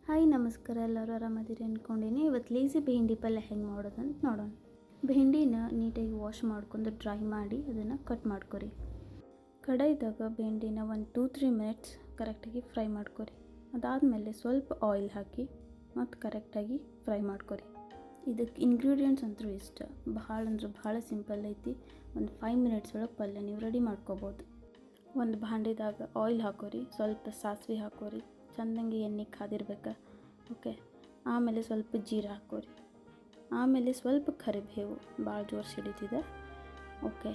Hi ನಮಸ್ಕಾರ, ಎಲ್ಲರೂ ಆರಾಮದಿರಿ ಅಂದ್ಕೊಂಡೀನಿ. ಇವತ್ತು ಲೇಸಿ ಬೆಂಡಿ ಪಲ್ಯ ಹೆಂಗೆ ಮಾಡೋದಂತ ನೋಡೋಣ. ಬೆಂಡಿನ ನೀಟಾಗಿ ವಾಶ್ ಮಾಡ್ಕೊಂಡು ಡ್ರೈ ಮಾಡಿ ಅದನ್ನು ಕಟ್ ಮಾಡ್ಕೊರಿ. ಕಡಾಯಿದಾಗ ಬೆಂಡಿನ 1-3 ಮಿನಿಟ್ಸ್ ಕರೆಕ್ಟಾಗಿ ಫ್ರೈ ಮಾಡ್ಕೊರಿ. ಅದಾದಮೇಲೆ ಸ್ವಲ್ಪ ಆಯಿಲ್ ಹಾಕಿ ಮತ್ತು ಕರೆಕ್ಟಾಗಿ ಫ್ರೈ ಮಾಡ್ಕೊರಿ. ಇದಕ್ಕೆ ಇಂಗ್ರೀಡಿಯೆಂಟ್ಸ್ ಅಂತೂ ಇಷ್ಟ ಭಾಳ ಸಿಂಪಲ್ ಐತಿ. ಒಂದು 5 ಮಿನಿಟ್ಸ್ ಒಳಗೆ ಪಲ್ಯ ನೀವು ರೆಡಿ ಮಾಡ್ಕೋಬೋದು. ಒಂದು ಭಾಂಡೆದಾಗ ಆಯಿಲ್ ಹಾಕೋರಿ, ಸ್ವಲ್ಪ ಸಾಸಿವೆ ಹಾಕೋರಿ, ಚೆಂದಂಗೆ ಎಣ್ಣೆ ಕಾದಿರ್ಬೇಕು. ಓಕೆ, ಆಮೇಲೆ ಸ್ವಲ್ಪ ಜೀರಾ ಹಾಕೋರಿ, ಆಮೇಲೆ ಸ್ವಲ್ಪ ಕರಿಬೇವು, ಭಾಳ ಜೋರು ಸಿಡಿತಿದೆ. ಓಕೆ,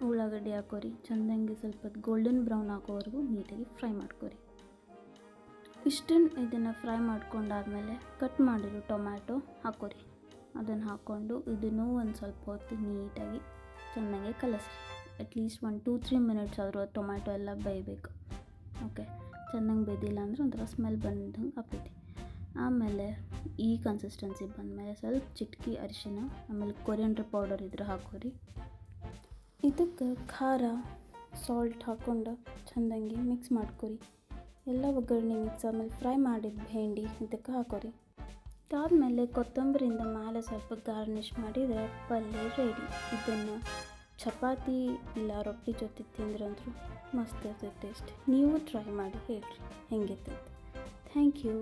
ಉಳ್ಳಾಗಡ್ಡಿ ಹಾಕೋರಿ, ಚೆಂದಂಗೆ ಸ್ವಲ್ಪ ಗೋಲ್ಡನ್ ಬ್ರೌನ್ ಆಗೋವರೆಗೂ ನೀಟಾಗಿ ಫ್ರೈ ಮಾಡ್ಕೊರಿ. ಇದನ್ನು ಫ್ರೈ ಮಾಡ್ಕೊಂಡಾದ್ಮೇಲೆ ಕಟ್ ಮಾಡಿರೋ ಟೊಮ್ಯಾಟೊ ಹಾಕೋರಿ. ಅದನ್ನು ಹಾಕ್ಕೊಂಡು ಇದನ್ನು ಒಂದು ಸ್ವಲ್ಪ ಹೊತ್ತು ನೀಟಾಗಿ ಚೆನ್ನಾಗಿ ಕಲಸ್ರಿ. ಅಟ್ಲೀಸ್ಟ್ 1-3 ಮಿನಿಟ್ಸ್ ಆದರೂ ಟೊಮ್ಯಾಟೊ ಎಲ್ಲ ಬೇಯಬೇಕು. ಓಕೆ, ಚೆನ್ನಾಗಿ ಬೇಯ್ದಿಲ್ಲ ಅಂದ್ರೆ ಒಂಥರ ಸ್ಮೆಲ್ ಬಂದಂಗೆ ಆಗ್ತೈತಿ. ಆಮೇಲೆ ಈ ಕನ್ಸಿಸ್ಟೆನ್ಸಿ ಬಂದಮೇಲೆ ಸ್ವಲ್ಪ ಚಿಟಕಿ ಅರಿಶಿನ, ಆಮೇಲೆ ಕೊರಿಯಂಡರ್ ಪೌಡರ್ ಇದ್ರೆ ಹಾಕೋರಿ. ಇದಕ್ಕೆ ಖಾರ, ಸಾಲ್ಟ್ ಹಾಕ್ಕೊಂಡು ಚೆಂದಂಗೆ ಮಿಕ್ಸ್ ಮಾಡ್ಕೊರಿ. ಎಲ್ಲ ಒಗ್ಗರಣೆ ಮಿಕ್ಸ್ ಆದಮೇಲೆ ಫ್ರೈ ಮಾಡಿದ ಭೇಂಡಿ ಇದಕ್ಕೆ ಹಾಕೋರಿ. ಇದಾದಮೇಲೆ ಕೊತ್ತಂಬರಿಯಿಂದ ಮೇಲೆ ಸ್ವಲ್ಪ ಗಾರ್ನಿಷ್ ಮಾಡಿದರೆ ಪಲ್ಯ ರೆಡಿ. ಇದನ್ನು ಚಪಾತಿ ಇಲ್ಲ ರೊಟ್ಟಿ ಜೊತೆ ತಿಂದ್ರಂದ್ರೂ ಮಸ್ತ್ ಇರ್ತೈತೆ ಟೇಸ್ಟ್. ನೀವು ಟ್ರೈ ಮಾಡಿ ಹೇಳ್ರಿ ಹೆಂಗಿರ್ತೈತೆ. Thank you.